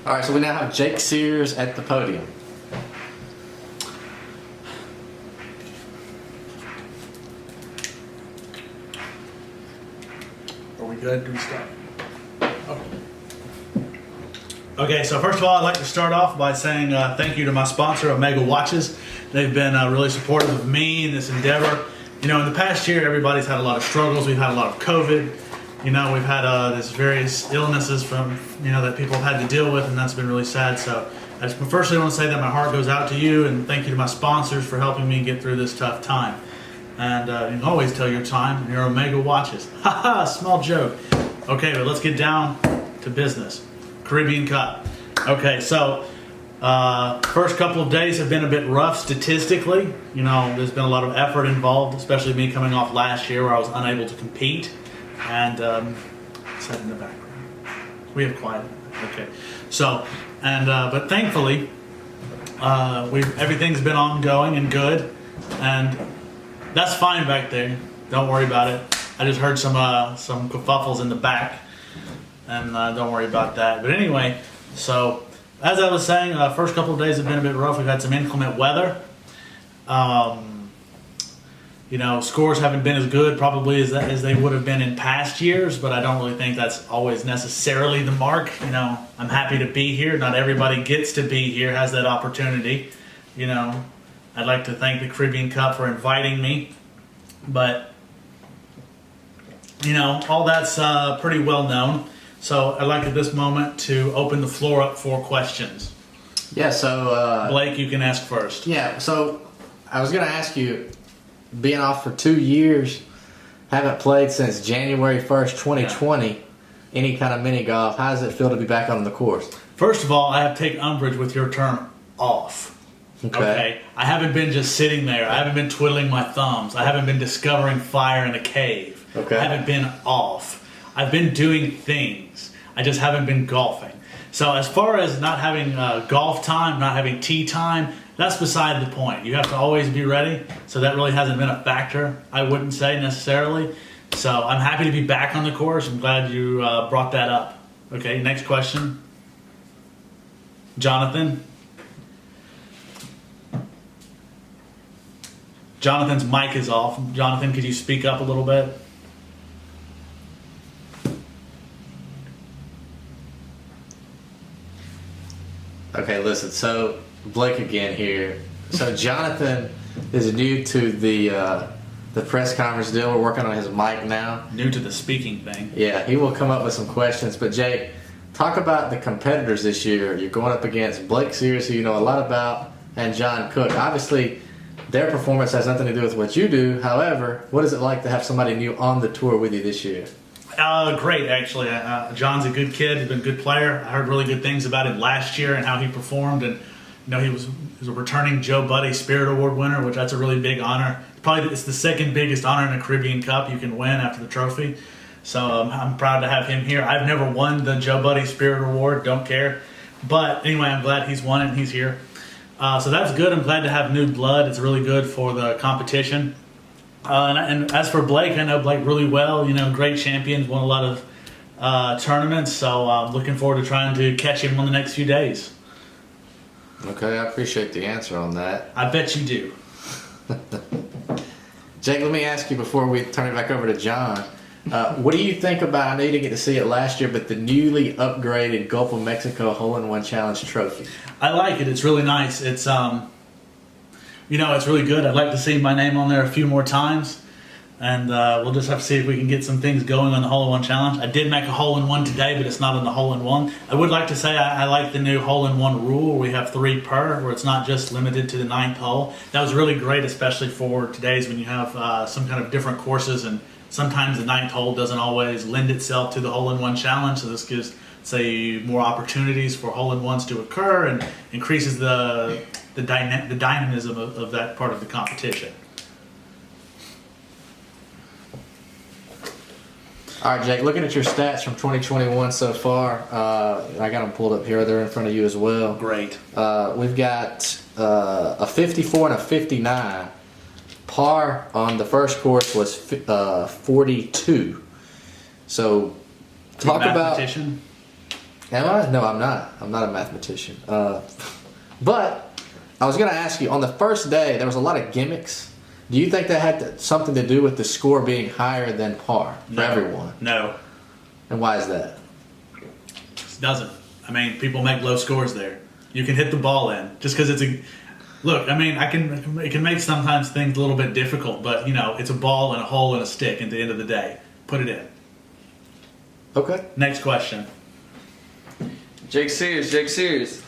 All right, so we now have Jake Sears at the podium. Are we good? Do we start? Okay, so first of all, I'd like to start off by saying thank you to my sponsor, Omega Watches. They've been really supportive of me in this endeavor. You know, in the past year, everybody's had a lot of struggles. We've had a lot of COVID. You know, we've had this various illnesses from, that people have had to deal with, and that's been really sad. So I just firstly want to say that my heart goes out to you, and thank you to my sponsors for helping me get through this tough time. And you can always tell your time in your Omega Watches. Haha, small joke. Okay, but let's get down to business. Caribbean Cup. Okay, so first couple of days have been a bit rough statistically. You know, there's been a lot of effort involved, especially me coming off last year where I was unable to compete. And set in the background. We have quiet. Okay. So, but thankfully, everything's been ongoing and good, and that's fine back there. Don't worry about it. I just heard some kerfuffles in the back, and don't worry about that. But anyway, so as I was saying, first couple of days have been a bit rough. We've had some inclement weather. Scores haven't been as good probably as they would have been in past years, but I don't really think that's always necessarily the mark. You know, I'm happy to be here. Not everybody gets to be here, has that opportunity. You know, I'd like to thank the Caribbean Cup for inviting me, but all that's pretty well known. So I'd like at this moment to open the floor up for questions. Yeah, so Blake, you can ask first. Yeah, so I was going to ask you, being off for 2 years, haven't played since January 1st, 2020, any kind of mini golf. How does it feel to be back on the course? First of all, I have to take umbrage with your term off. Okay. I haven't been just sitting there. I haven't been twiddling my thumbs. I haven't been discovering fire in a cave. Okay. I haven't been off. I've been doing things. I just haven't been golfing. So as far as not having golf time, not having tee time, that's beside the point. You have to always be ready. So that really hasn't been a factor, I wouldn't say necessarily. So I'm happy to be back on the course. I'm glad you brought that up. Okay, next question. Jonathan. Jonathan's mic is off. Jonathan, could you speak up a little bit? Okay, listen, so Blake again here. So Jonathan is new to the press conference deal. We're working on his mic now. New to the speaking thing. Yeah, he will come up with some questions. But Jake, talk about the competitors this year. You're going up against Blake Sears, who you know a lot about, and John Cook. Obviously, their performance has nothing to do with what you do. However, what is it like to have somebody new on the tour with you this year? Great, actually. John's a good kid. He's been a good player. I heard really good things about him last year and how he performed. And he was a returning Joe Buddy Spirit Award winner, which that's a really big honor. It's the second biggest honor in a Caribbean Cup you can win after the trophy. So I'm proud to have him here. I've never won the Joe Buddy Spirit Award. Don't care. But anyway, I'm glad he's won it and he's here. So that's good. I'm glad to have new blood. It's really good for the competition. And as for Blake, I know Blake really well. Great champions, won a lot of tournaments. So I'm looking forward to trying to catch him in the next few days. Okay, I appreciate the answer on that. I bet you do. Jake, let me ask you before we turn it back over to John. What do you think about, I know you didn't get to see it last year, but the newly upgraded Gulf of Mexico Hole-in-One Challenge trophy? I like it. It's really nice. It's it's really good. I'd like to see my name on there a few more times. And we'll just have to see if we can get some things going on the Hole-in-One Challenge. I did make a hole-in-one today, but it's not on the hole-in-one. I would like to say I like the new hole-in-one rule where we have 3 per, where it's not just limited to the 9th hole. That was really great, especially for today's when you have some kind of different courses, and sometimes the 9th hole doesn't always lend itself to the hole-in-one challenge. So this gives, say, more opportunities for hole-in-ones to occur and increases the dynamism of that part of the competition. All right, Jake, looking at your stats from 2021 so far, I got them pulled up here. They're in front of you as well. Great. We've got a 54 and a 59. Par on the first course was 42. So talk about... Am I? No, I'm not. I'm not a mathematician. But I was going to ask you, on the first day, there was a lot of gimmicks. Do you think that had something to do with the score being higher than par for everyone? No. And why is that? It doesn't. I mean, people make low scores there. You can hit the ball in just because it's a. Look, I mean, it can make sometimes things a little bit difficult, but you know, it's a ball and a hole and a stick at the end of the day. Put it in. Okay. Next question. Jake Sears.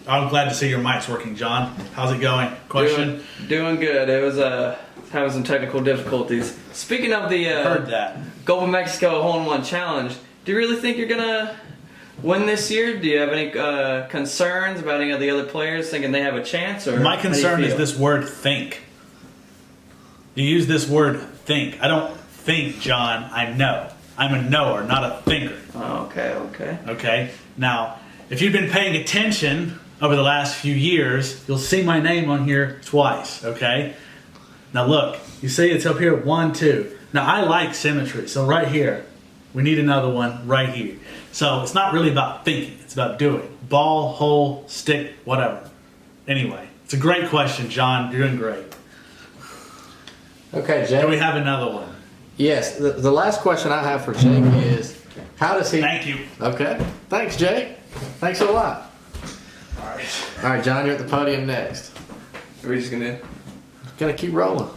I'm glad to see your mic's working, John. How's it going? Question? Doing good. It was having some technical difficulties. Speaking of the Heard that. Gulf of Mexico hole-in-one challenge, do you really think you're gonna win this year? Do you have any concerns about any of the other players thinking they have a chance? Or My how do you concern is feel? this word think. You use this word think. I don't think, John. I know. I'm a knower, not a thinker. Oh, okay. Okay? Now, if you've been paying attention over the last few years, you'll see my name on here twice, okay? Now look, you see it's up here, 1, 2. Now I like symmetry, so right here, we need another one right here. So it's not really about thinking, it's about doing. Ball, hole, stick, whatever. Anyway, it's a great question, John. You're doing great. Okay, Jake. Do we have another one? Yes. The last question I have for Jake is, how does he... Thank you. Okay. Thanks, Jake. Thanks a lot. All right. All right, John, you're at the podium next. Are we just gonna? Gonna keep rolling.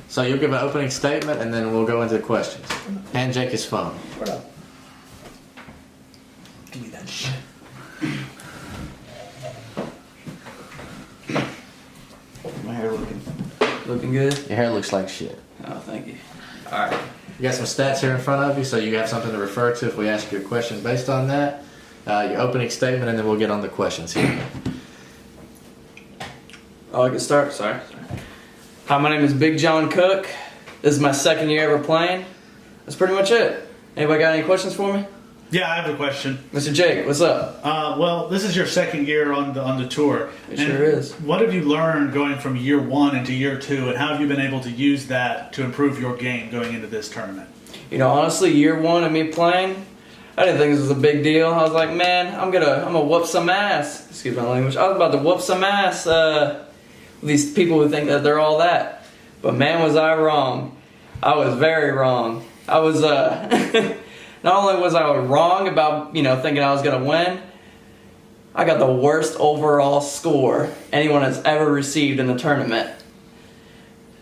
So you'll give an opening statement, and then we'll go into the questions. And Jake his phone. Give me that shit. My hair looking good. Your hair looks like shit. Oh, thank you. All right. You got some stats here in front of you, so you have something to refer to if we ask you a question based on that. Your opening statement, and then we'll get on the questions here. Oh, I can start. Sorry. Hi, my name is Big John Cook. This is my second year ever playing. That's pretty much it. Anybody got any questions for me? Yeah, I have a question. Mr. Jake, what's up? Well, this is your second year on the tour. It sure is. What have you learned going from year 1 into year 2, and how have you been able to use that to improve your game going into this tournament? You know, honestly, year 1 of me playing, I didn't think this was a big deal. I was like, man, I'm gonna whoop some ass. Excuse my language. I was about to whoop some ass. These people who think that they're all that. But man, was I wrong. I was very wrong. I was, not only was I wrong about, thinking I was going to win, I got the worst overall score anyone has ever received in the tournament.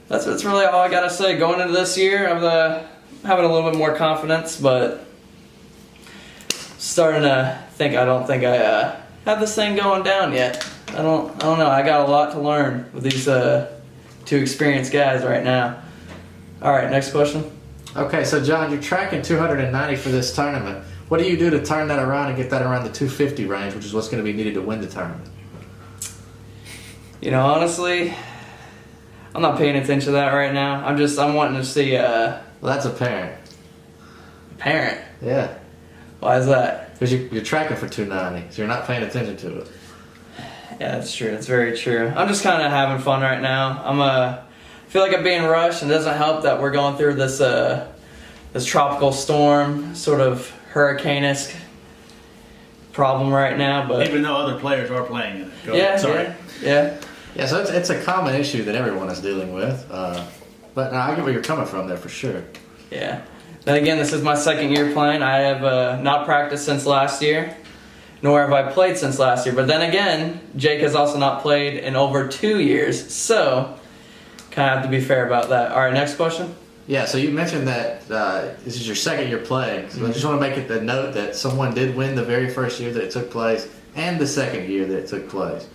That's really all I got to say. Going into this year, I'm having a little bit more confidence, but starting to think I don't think I have this thing going down yet. I don't know. I got a lot to learn with these two experienced guys right now. All right, next question. Okay, so John, you're tracking 290 for this tournament. What do you do to turn that around and get that around the 250 range, which is what's going to be needed to win the tournament? You know, honestly, I'm not paying attention to that right now. I'm wanting to see Well, that's apparent. parent. Yeah, Why is that? because you're tracking for 290, so you're not paying attention to it. Yeah, that's true. That's very true. I'm just kind of having fun right now. I feel like I'm being rushed, and it doesn't help that we're going through this this tropical storm, sort of hurricane-esque problem right now. But Even though other players are playing in it. Go yeah, ahead. Sorry. yeah. Yeah, so it's a common issue that everyone is dealing with. But no, I get where you're coming from there for sure. Yeah. Then again, this is my second year playing. I have not practiced since last year, nor have I played since last year. But then again, Jake has also not played in over 2 years, so kind of have to be fair about that. All right, next question. Yeah, so you mentioned that this is your second year playing. So I just want to make it the note that someone did win the very first year that it took place and the second year that it took place.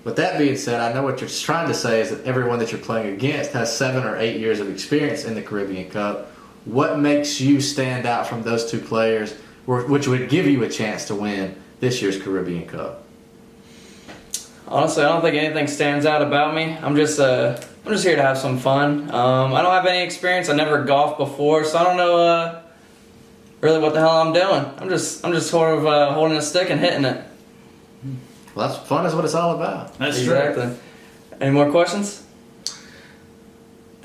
With that being said, I know what you're trying to say is that everyone that you're playing against has 7 or 8 years of experience in the Caribbean Cup. What makes you stand out from those two players, which would give you a chance to win this year's Caribbean Cup? Honestly, I don't think anything stands out about me. I'm just here to have some fun. I don't have any experience. I never golfed before, so I don't know really what the hell I'm doing. I'm just sort of holding a stick and hitting it. Well, that's fun is what it's all about. That's Exactly. true. Any more questions?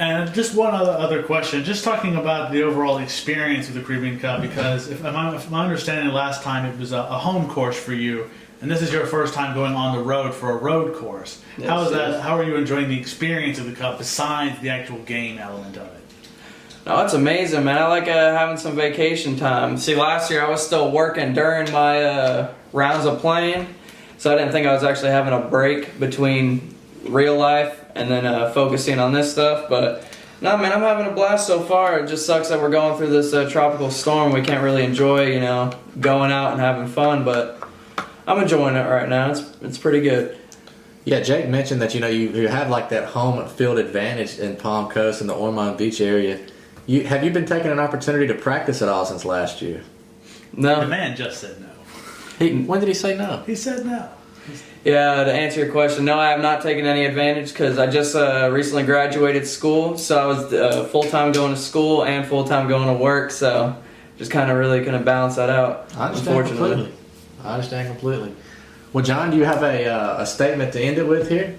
And just one other question, just talking about the overall experience of the Caribbean Cup, because if my understanding last time it was a home course for you, and this is your first time going on the road for a road course. Yes, How is that? yes. How are you enjoying the experience of the Cup besides the actual game element of it? No, it's amazing, man. I like having some vacation time. See, last year I was still working during my rounds of playing, so I didn't think I was actually having a break between real life and then focusing on this stuff. But no, man, I'm having a blast so far. It just sucks that we're going through this tropical storm. We can't really enjoy, going out and having fun. But I'm enjoying it right now. It's pretty good. Yeah, Jake mentioned that you have like that home field advantage in Palm Coast and the Ormond Beach area. Have you been taking an opportunity to practice at all since last year? The No. man just said no. When did he say no? He said no. Yeah, to answer your question, no, I have not taken any advantage because I just recently graduated school. So I was full-time going to school and full-time going to work. So just kind of really couldn't balance that out, I understand completely. I understand completely. Well, John, do you have a statement to end it with here?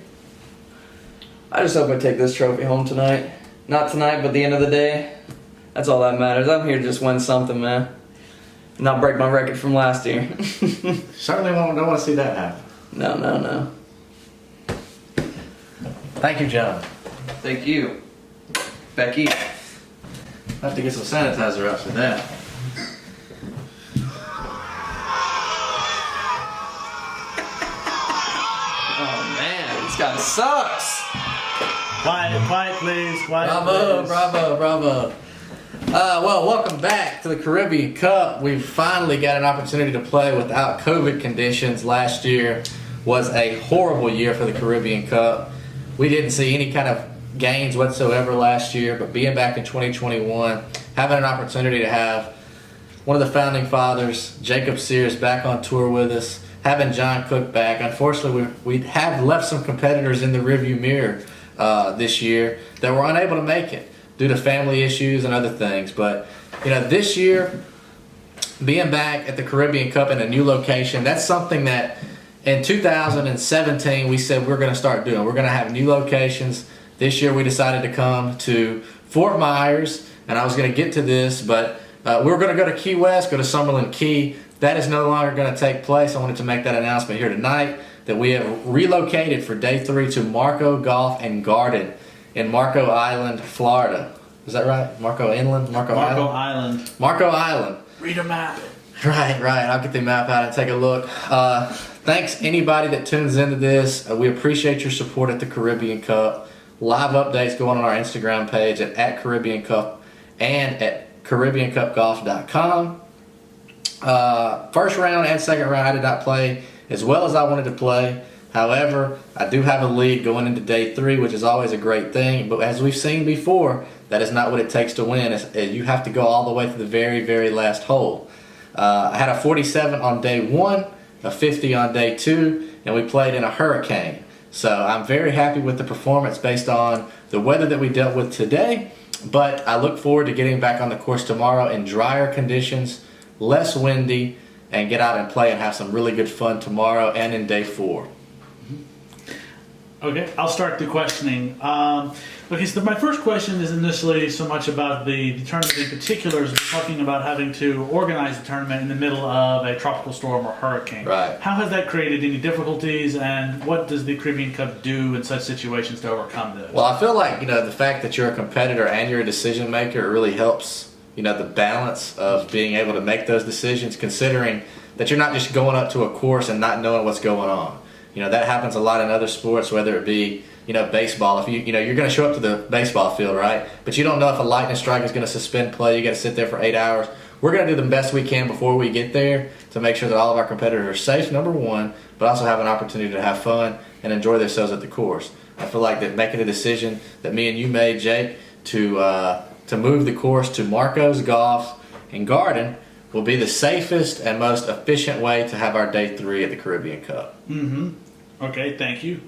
I just hope I take this trophy home tonight. Not tonight, but the end of the day. That's all that matters. I'm here to just win something, man. Not break my record from last year. Certainly don't want to see that happen. No. Thank you, John. Thank you, Becky. I have to get some sanitizer out for that. Oh man, this guy sucks. Quiet, please. Quiet, Bravo, please. bravo. Well, welcome back to the Caribbean Cup. We finally got an opportunity to play without COVID conditions. Last year was a horrible year for the Caribbean Cup. We didn't see any kind of gains whatsoever last year, but being back in 2021, having an opportunity to have one of the founding fathers, Jacob Sears, back on tour with us, having John Cook back. Unfortunately, we have left some competitors in the rearview mirror this year that were unable to make it due to family issues and other things. But this year, being back at the Caribbean Cup in a new location, that's something that in 2017 we said we're going to start doing. We're going to have new locations. This year we decided to come to Fort Myers, and I was going to get to this, but we were going to go to Key West, go to Summerlin Key. That is no longer going to take place. I wanted to make that announcement here tonight that we have relocated for day 3 to Marco Golf and Garden in Marco Island, Florida. Is that right? Marco Inland? Marco Island? Marco Island. Read a map. Right. I'll get the map out and take a look. Thanks anybody that tunes into this. We appreciate your support at the Caribbean Cup. Live updates going on our Instagram page at Caribbean Cup and at CaribbeanCupGolf.com. First round and second round I did not play as well as I wanted to play. However, I do have a lead going into day 3, which is always a great thing. But as we've seen before, that is not what it takes to win. You have to go all the way to the very, very last hole. I had a 47 on day 1, a 50 on day 2, and we played in a hurricane. So I'm very happy with the performance based on the weather that we dealt with today. But I look forward to getting back on the course tomorrow in drier conditions, less windy, and get out and play and have some really good fun tomorrow and in day 4. Okay, I'll start the questioning. Okay, so my first question isn't necessarily so much about the tournament in particular as we're talking about having to organize the tournament in the middle of a tropical storm or hurricane. Right. How has that created any difficulties, and what does the Caribbean Cup do in such situations to overcome this? Well, I feel like, the fact that you're a competitor and you're a decision maker, it really helps, the balance of being able to make those decisions, considering that you're not just going up to a course and not knowing what's going on. That happens a lot in other sports, whether it be, baseball. If you're going to show up to the baseball field, right? But you don't know if a lightning strike is going to suspend play. You got to sit there for 8 hours. We're going to do the best we can before we get there to make sure that all of our competitors are safe, number one, but also have an opportunity to have fun and enjoy themselves at the course. I feel like that making a decision that me and you made, Jake, to move the course to Marco's Golf and Garden will be the safest and most efficient way to have our day 3 at the Caribbean Cup. Mm-hmm. Okay, thank you.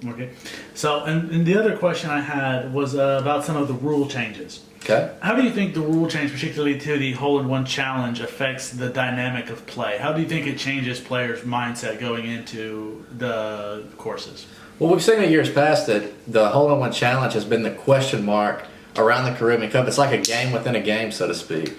Okay, so and the other question I had was about some of the rule changes. Okay. How do you think the rule change, particularly to the hole-in-one challenge, affects the dynamic of play? How do you think it changes players' mindset going into the courses? Well, we've seen in years past that the hole-in-one challenge has been the question mark around the Caribbean Cup. It's like a game within a game, so to speak.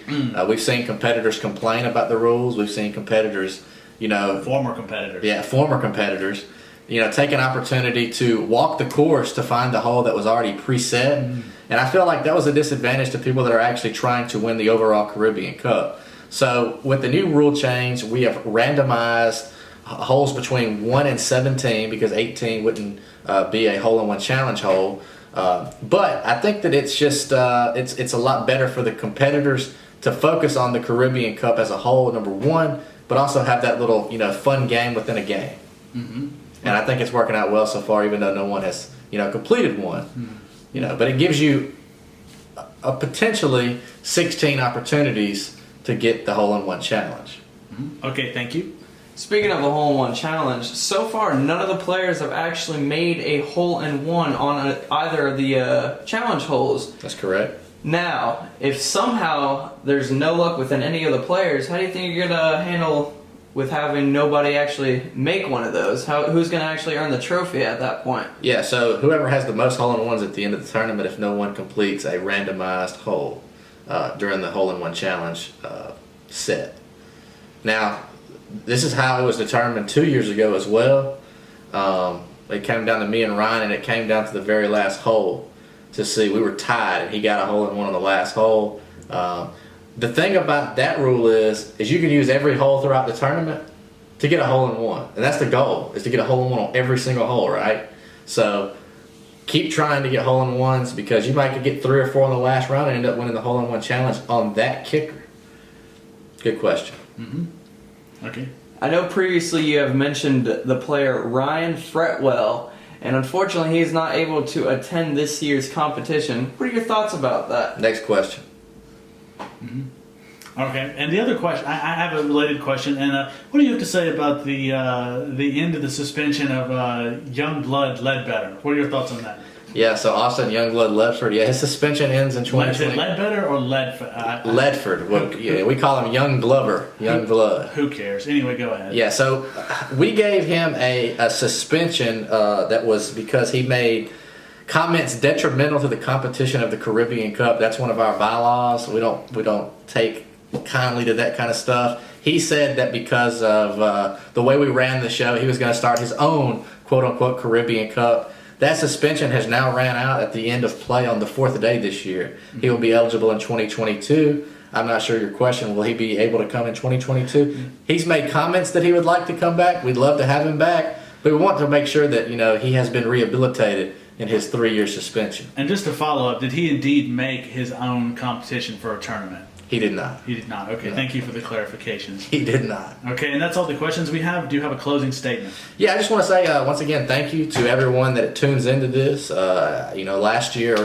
We've seen competitors complain about the rules. We've seen competitors, Former competitors. yeah, former competitors, take an opportunity to walk the course to find the hole that was already preset. And I feel like that was a disadvantage to people that are actually trying to win the overall Caribbean Cup. So with the new rule change, we have randomized holes between 1 and 17 because 18 wouldn't be a hole-in-one challenge hole. But I think that it's just it's a lot better for the competitors to focus on the Caribbean Cup as a whole, number one, but also have that little fun game within a game. And I think it's working out well so far, even though no one has completed one. But it gives you a potentially 16 opportunities to get the hole-in-one challenge. Okay, thank you. Speaking of a hole-in-one challenge, so far none of the players have actually made a hole-in-one on either of the challenge holes. That's correct. Now, if somehow there's no luck within any of the players, how do you think you're gonna handle with having nobody actually make one of those? Who's gonna actually earn the trophy at that point? Yeah, so whoever has the most hole-in-ones at the end of the tournament, if no one completes a randomized hole during the hole-in-one challenge set. Now, this is how it was determined 2 years ago as well. It came down to me and Ryan, and it came down to the very last hole to see. We were tied, and he got a hole-in-one on the last hole. The thing about that rule is you can use every hole throughout the tournament to get a hole-in-one. And that's the goal, is to get a hole-in-one on every single hole, right? So keep trying to get hole-in-ones because you might get 3 or 4 in the last round and end up winning the hole-in-one challenge on that kicker. Good question. Okay. I know previously you have mentioned the player Ryan Fretwell, and unfortunately he's not able to attend this year's competition. What are your thoughts about that? Next question. Okay, and the other question, I have a related question, and what do you have to say about the end of the suspension of Youngblood Ledbetter? What are your thoughts on that? Yeah, so Austin Youngblood Ledford, his suspension ends in Is 2020. it Ledbetter or Ledford? Ledford. Well, yeah, we call him Young Glover. Young Blood. Who cares? Anyway, go ahead. Yeah, so we gave him a suspension that was because he made comments detrimental to the competition of the Caribbean Cup. That's one of our bylaws. We don't take kindly to that kind of stuff. He said that because of the way we ran the show, he was going to start his own quote-unquote Caribbean Cup. That suspension has now ran out at the end of play on the 4th day this year. He will be eligible in 2022. I'm not sure your question, will he be able to come in 2022? He's made comments that he would like to come back. We'd love to have him back, but we want to make sure that he has been rehabilitated in his 3-year suspension. And just to follow up, did he indeed make his own competition for a tournament? He did not. He did not. Okay, No. Thank you for the clarifications. He did not. Okay, and that's all the questions we have. Do you have a closing statement? Yeah, I just want to say once again, thank you to everyone that tunes into this. Last year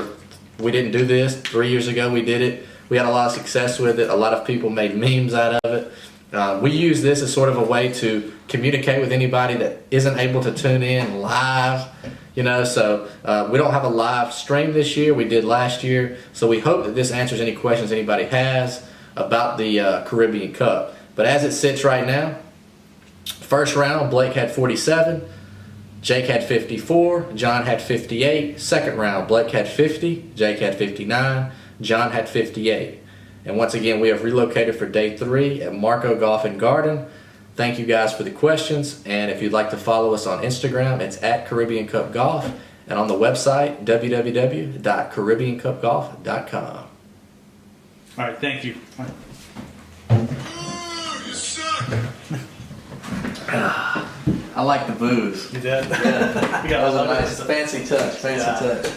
we didn't do this. 3 years ago we did it. We had a lot of success with it. A lot of people made memes out of it. We use this as sort of a way to communicate with anybody that isn't able to tune in live. So we don't have a live stream this year. We did last year. So we hope that this answers any questions anybody has about the Caribbean Cup. But as it sits right now, first round, Blake had 47, Jake had 54, John had 58. Second round, Blake had 50, Jake had 59, John had 58. And once again, we have relocated for day 3 at Marco Golf and Garden. Thank you guys for the questions, and if you'd like to follow us on Instagram, it's at Caribbean Cup Golf, and on the website, www.caribbeancupgolf.com. All right, thank you. All right. I like the booze. You did? Yeah, We that got was a a lot of nice, fancy touch, Yeah. touch.